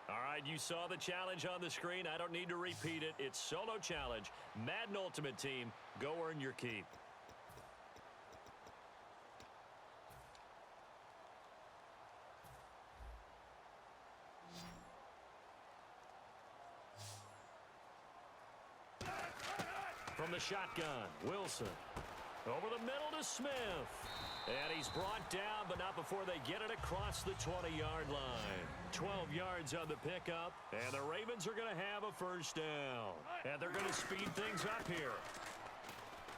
All right, you saw the challenge on the screen. I don't need to repeat it. It's solo challenge. Madden Ultimate Team, go earn your keep. From the shotgun, Wilson. Over the middle to Smith. And he's brought down, but not before they get it across the 20-yard line. 12 yards on the pickup, and the Ravens are going to have a first down. And they're going to speed things up here.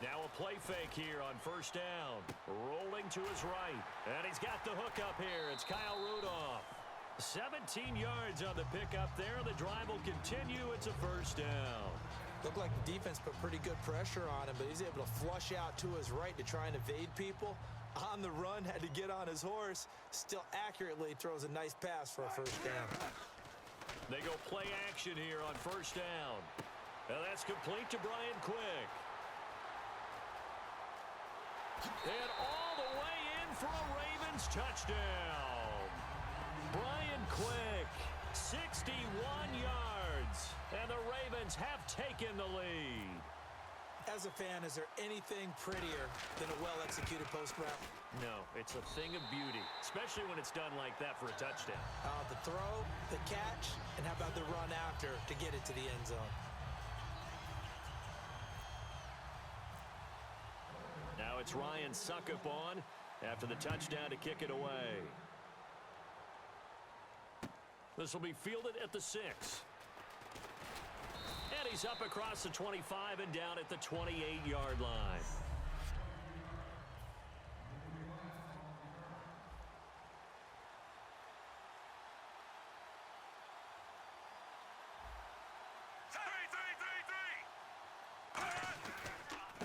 Now a play fake here on first down. Rolling to his right. And he's got the hook up here. It's Kyle Rudolph. 17 yards on the pickup there. The drive will continue. It's a first down. Looked like the defense put pretty good pressure on him, but he's able to flush out to his right to try and evade people. On the run, had to get on his horse. Still accurately throws a nice pass for a first down. They go play action here on first down. And that's complete to Brian Quick. And all the way in for a Ravens touchdown. Brian Quick, 61 yards. And the Ravens have taken the lead. As a fan, is there anything prettier than a well-executed post route? No, it's a thing of beauty, especially when it's done like that for a touchdown. The throw, the catch, and how about the run after to get it to the end zone? Now it's Ryan Suckup on after the touchdown to kick it away. This will be fielded at the 6. And he's up across the 25 and down at the 28-yard line.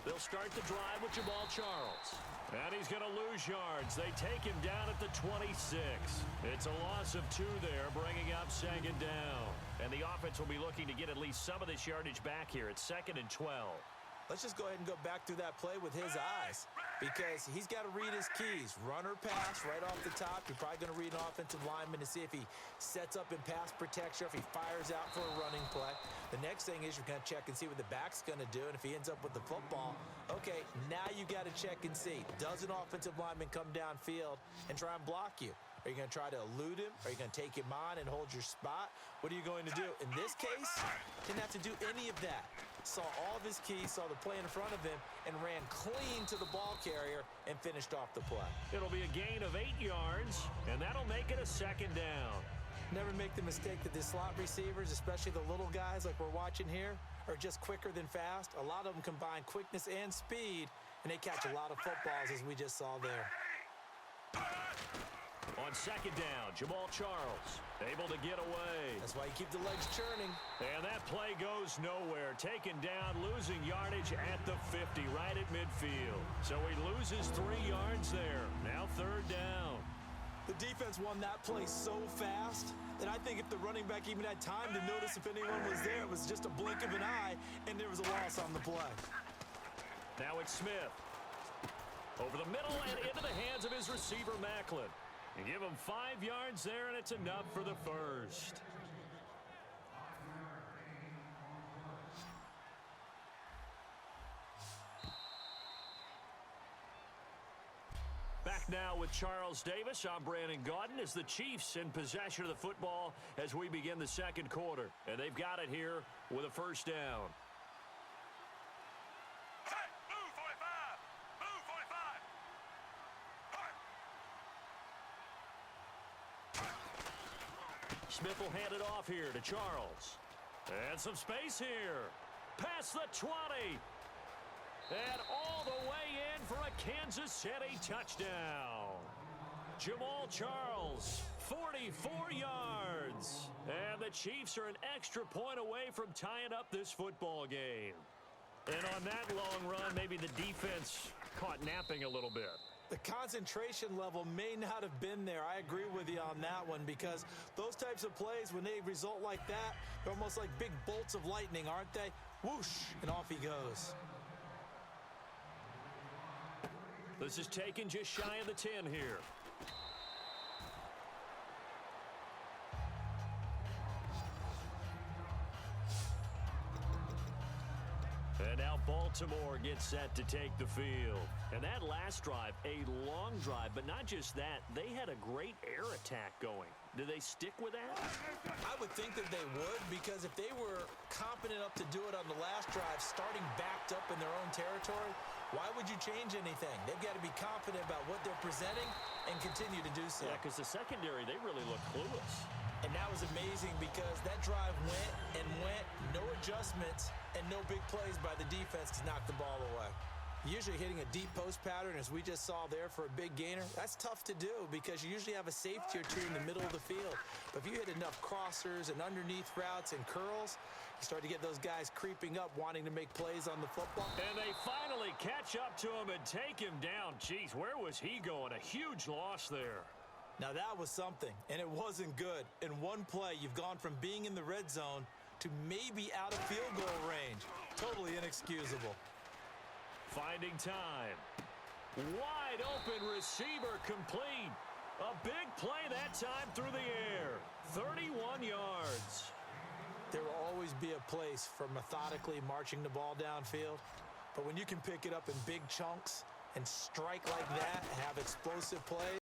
They'll start the drive with Jamal Charles. And he's going to lose yards. They take him down at the 26. It's a loss of 2 there, bringing up second down. And the offense will be looking to get at least some of this yardage back here at 2nd and 12. Let's just go ahead and go back through that play with his eyes, because he's got to read his keys. Run or pass right off the top. You're probably going to read an offensive lineman to see if he sets up in pass protection, or if he fires out for a running play. The next thing is you're going to check and see what the back's going to do, and if he ends up with the football, okay, now you got to check and see. Does an offensive lineman come downfield and try and block you? Are you going to try to elude him? Are you going to take him on and hold your spot? What are you going to do? In this case, didn't have to do any of that. Saw all of his keys, saw the play in front of him, and ran clean to the ball carrier and finished off the play. It'll be a gain of 8 yards, and that'll make it a second down. Never make the mistake that the slot receivers, especially the little guys like we're watching here, are just quicker than fast. A lot of them combine quickness and speed, and they catch a lot of footballs, as we just saw there. On second down, Jamal Charles able to get away. That's why you keep the legs churning. And that play goes nowhere. Taken down, losing yardage at the 50, right at midfield. So he loses 3 yards there. Now third down. The defense won that play so fast that I think if the running back even had time to notice if anyone was there, it was just a blink of an eye, and there was a loss on the play. Now it's Smith. Over the middle and into the hands of his receiver, Macklin. You give him 5 yards there, and it's enough for the first. Back now with Charles Davis. I'm Brandon Gaudin as the Chiefs in possession of the football as we begin the second quarter. And they've got it here with a first down. Smith will hand it off here to Charles. And some space here. Past the 20. And all the way in for a Kansas City touchdown. Jamal Charles, 44 yards. And the Chiefs are an extra point away from tying up this football game. And on that long run, maybe the defense caught napping a little bit. The concentration level may not have been there. I agree with you on that one, because those types of plays, when they result like that, they're almost like big bolts of lightning, aren't they? Whoosh, and off he goes. This is taken just shy of the 10 here. Baltimore gets set to take the field. And that last drive, a long drive, but not just that. They had a great air attack going. Do they stick with that? I would think that they would, because if they were competent enough to do it on the last drive, starting backed up in their own territory, why would you change anything? They've got to be confident about what they're presenting and continue to do so. Yeah, because the secondary, they really look clueless. And that was amazing because that drive went and went, no adjustments, and no big plays by the defense to knock the ball away. Usually hitting a deep post pattern, as we just saw there for a big gainer, that's tough to do because you usually have a safety or two in the middle of the field. But if you hit enough crossers and underneath routes and curls, you start to get those guys creeping up, wanting to make plays on the football. And they finally catch up to him and take him down. Jeez, where was he going? A huge loss there. Now that was something, and it wasn't good. In one play, you've gone from being in the red zone to maybe out of field goal range. Totally inexcusable. Finding time. Wide open receiver complete. A big play that time through the air. 31 yards. There will always be a place for methodically marching the ball downfield. But when you can pick it up in big chunks and strike like that, have explosive plays,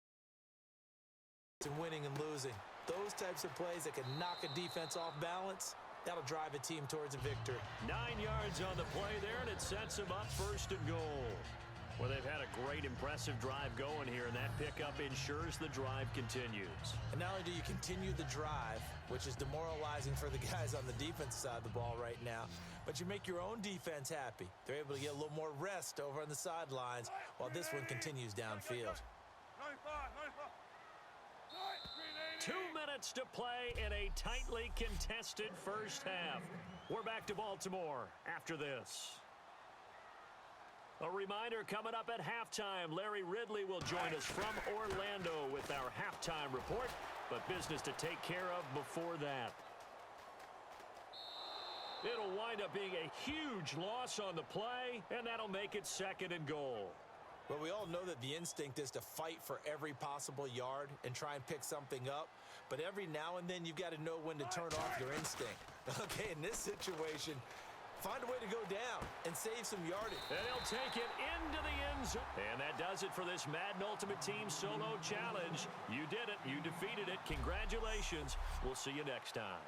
and winning and losing. Those types of plays that can knock a defense off balance, that'll drive a team towards a victory. 9 yards on the play there, and it sets them up 1st and goal. Well, they've had a great, impressive drive going here, and that pickup ensures the drive continues. And not only do you continue the drive, which is demoralizing for the guys on the defense side of the ball right now, but you make your own defense happy. They're able to get a little more rest over on the sidelines while this one continues downfield. 2 minutes to play in a tightly contested first half. We're back to Baltimore after this. A reminder coming up at halftime, Larry Ridley will join us from Orlando with our halftime report, but business to take care of before that. It'll wind up being a huge loss on the play, and that'll make it 2nd and goal. Well, we all know that the instinct is to fight for every possible yard and try and pick something up. But every now and then, you've got to know when to turn off your instinct. Okay, in this situation, find a way to go down and save some yardage. And he'll take it into the end zone. And that does it for this Madden Ultimate Team Solo Challenge. You did it. You defeated it. Congratulations. We'll see you next time.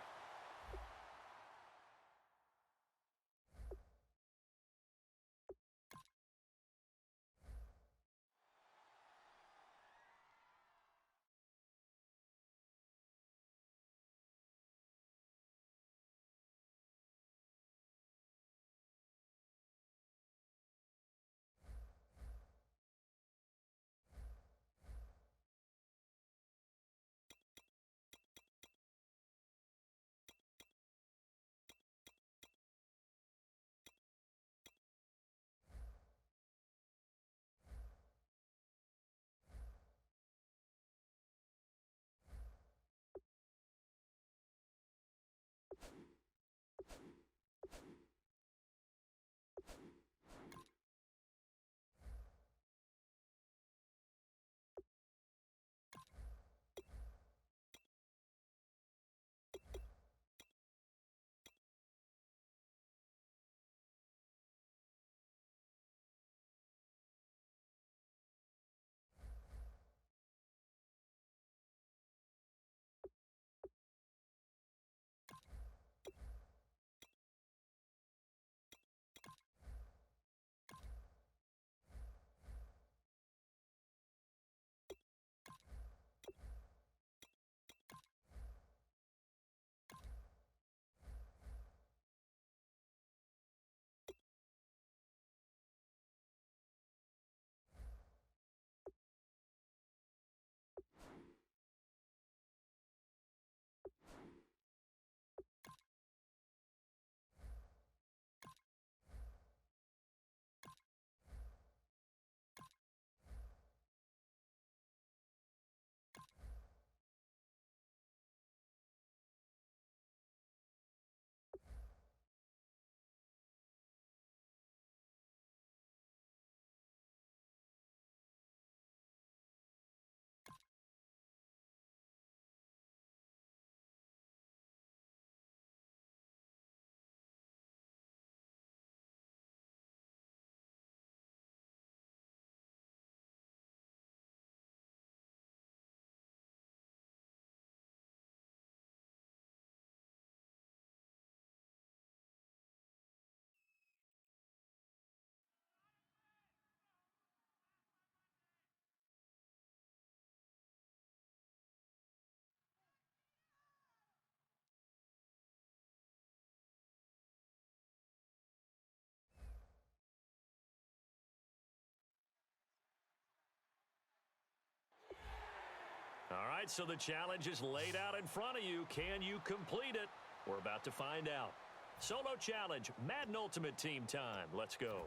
right, so the challenge is laid out in front of you. Can you complete it? We're about to find out. Solo challenge, Madden Ultimate Team time. Let's go.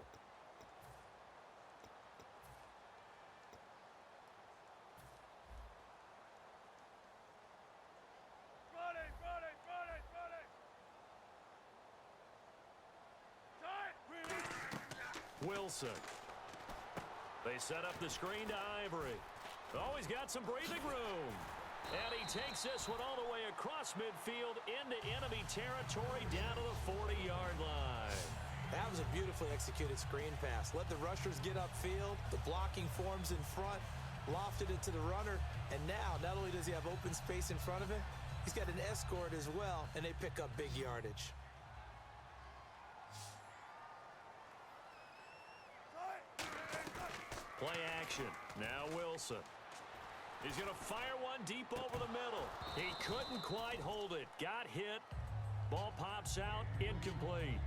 Wilson. They set up the screen to Ivory. Oh, he's got some breathing room. And he takes this one all the way across midfield into enemy territory down to the 40-yard line. That was a beautifully executed screen pass. Let the rushers get upfield. The blocking forms in front. Lofted it to the runner. And now, not only does he have open space in front of him, he's got an escort as well, and they pick up big yardage. Play action. Now Wilson. He's going to fire one deep over the middle. He couldn't quite hold it. Got hit. Ball pops out. Incomplete.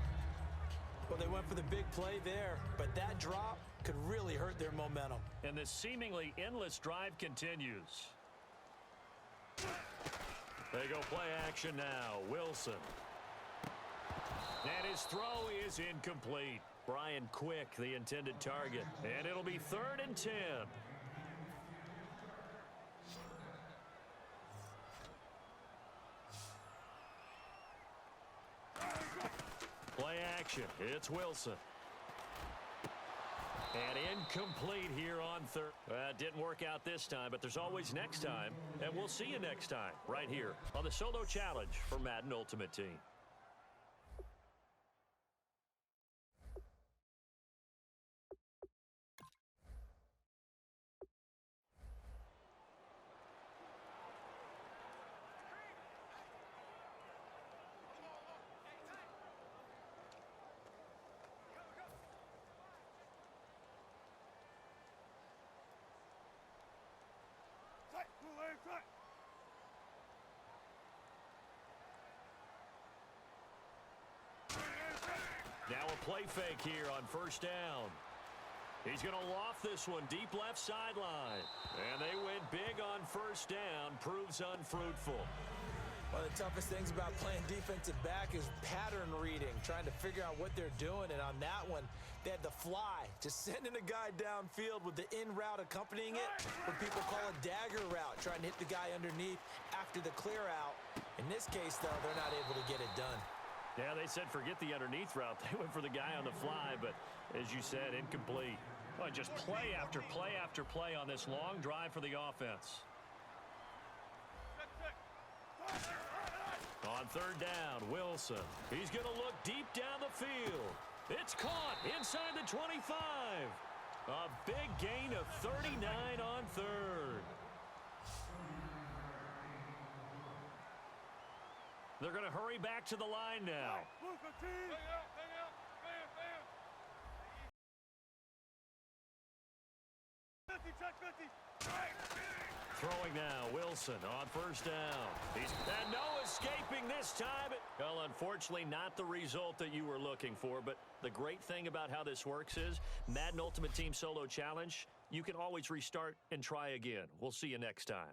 Well, they went for the big play there, but that drop could really hurt their momentum. And the seemingly endless drive continues. They go play action now. Wilson. And his throw is incomplete. Brian Quick, the intended target. And it'll be 3rd and 10. Play action. It's Wilson. And incomplete here on 3rd. Didn't work out this time, but there's always next time. And we'll see you next time right here on the Solo Challenge for Madden Ultimate Team. Now a play fake here on 1st down. He's going to loft this one deep left sideline. And they went big on 1st down. Proves unfruitful. One of the toughest things about playing defensive back is pattern reading, trying to figure out what they're doing. And on that one, they had the fly, just sending a guy downfield with the in route accompanying it, what people call a dagger route, trying to hit the guy underneath after the clear out. In this case, though, they're not able to get it done. Yeah, they said forget the underneath route. They went for the guy on the fly, but as you said, incomplete. Oh, just play after play after play on this long drive for the offense. On 3rd down, Wilson. He's going to look deep down the field. It's caught inside the 25. A big gain of 39 on 3rd. They're going to hurry back to the line now. Throwing now, Wilson on 1st down. And no escaping this time. Well, unfortunately, not the result that you were looking for, but the great thing about how this works is Madden Ultimate Team Solo Challenge, you can always restart and try again. We'll see you next time.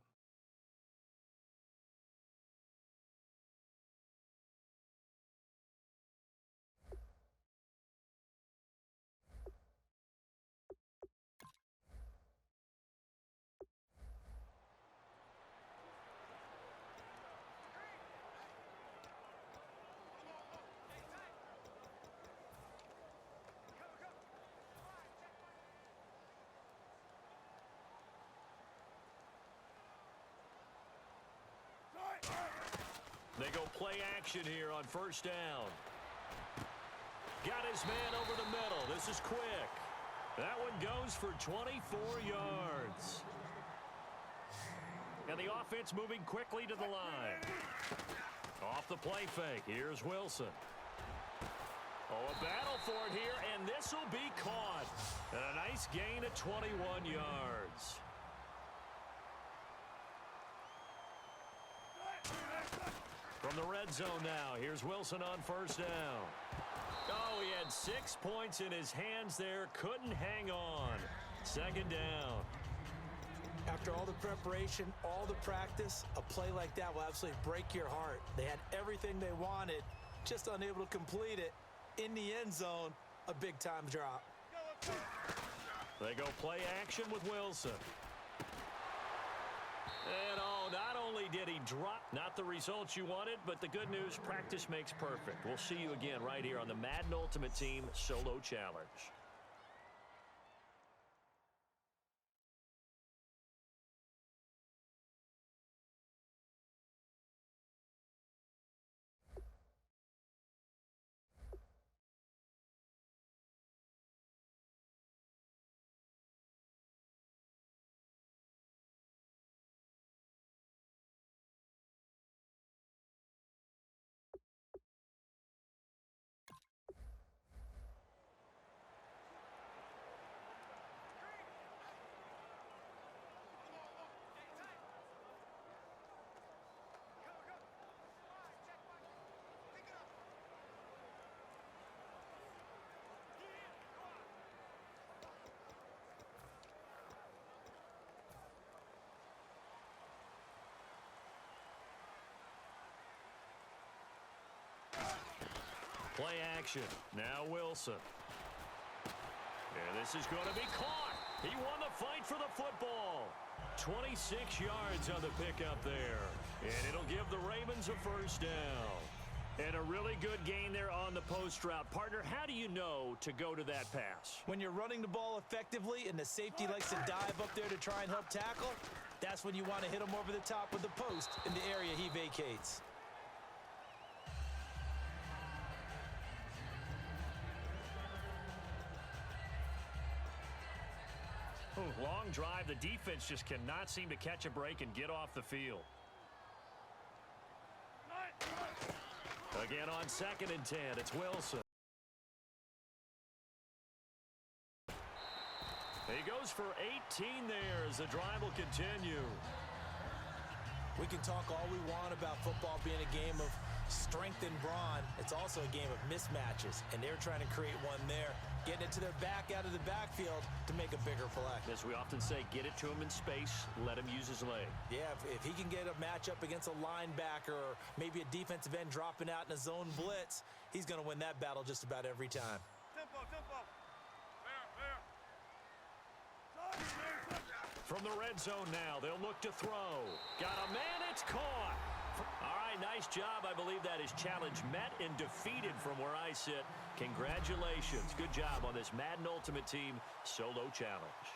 They go play action here on 1st down. Got his man over the middle. This is Quick. That one goes for 24 yards. And the offense moving quickly to the line. Off the play fake. Here's Wilson. Oh, a battle for it here, and this will be caught. And a nice gain of 21 yards. From the red zone now, here's Wilson on 1st down. Oh, he had 6 points in his hands there. Couldn't hang on. 2nd down. After all the preparation, all the practice, a play like that will absolutely break your heart. They had everything they wanted, just unable to complete it. In the end zone, a big-time drop. They go play action with Wilson. And not only did he drop, not the results you wanted, but the good news, practice makes perfect. We'll see you again right here on the Madden Ultimate Team Solo Challenge. Play action. Now Wilson. And this is going to be caught. He won the fight for the football. 26 yards on the pickup there. And it'll give the Ravens a first down. And a really good gain there on the post route. Partner, how do you know to go to that pass? When you're running the ball effectively and the safety likes to dive up there to try and help tackle, that's when you want to hit him over the top of the post in the area he vacates. Long drive. The defense just cannot seem to catch a break and get off the field. Again on 2nd and 10, it's Wilson. He goes for 18 there as the drive will continue. We can talk all we want about football being a game of strength and brawn. It's also a game of mismatches, and they're trying to create one there, getting it to their back out of the backfield to make a bigger play. As we often say, get it to him in space, let him use his leg. Yeah, if he can get a matchup against a linebacker or maybe a defensive end dropping out in a zone blitz, he's going to win that battle just about every time. Tempo. From the red zone now, they'll look to throw. Got a man, it's caught. All right, nice job. I believe that is challenge met and defeated from where I sit. Congratulations. Good job on this Madden Ultimate Team Solo Challenge.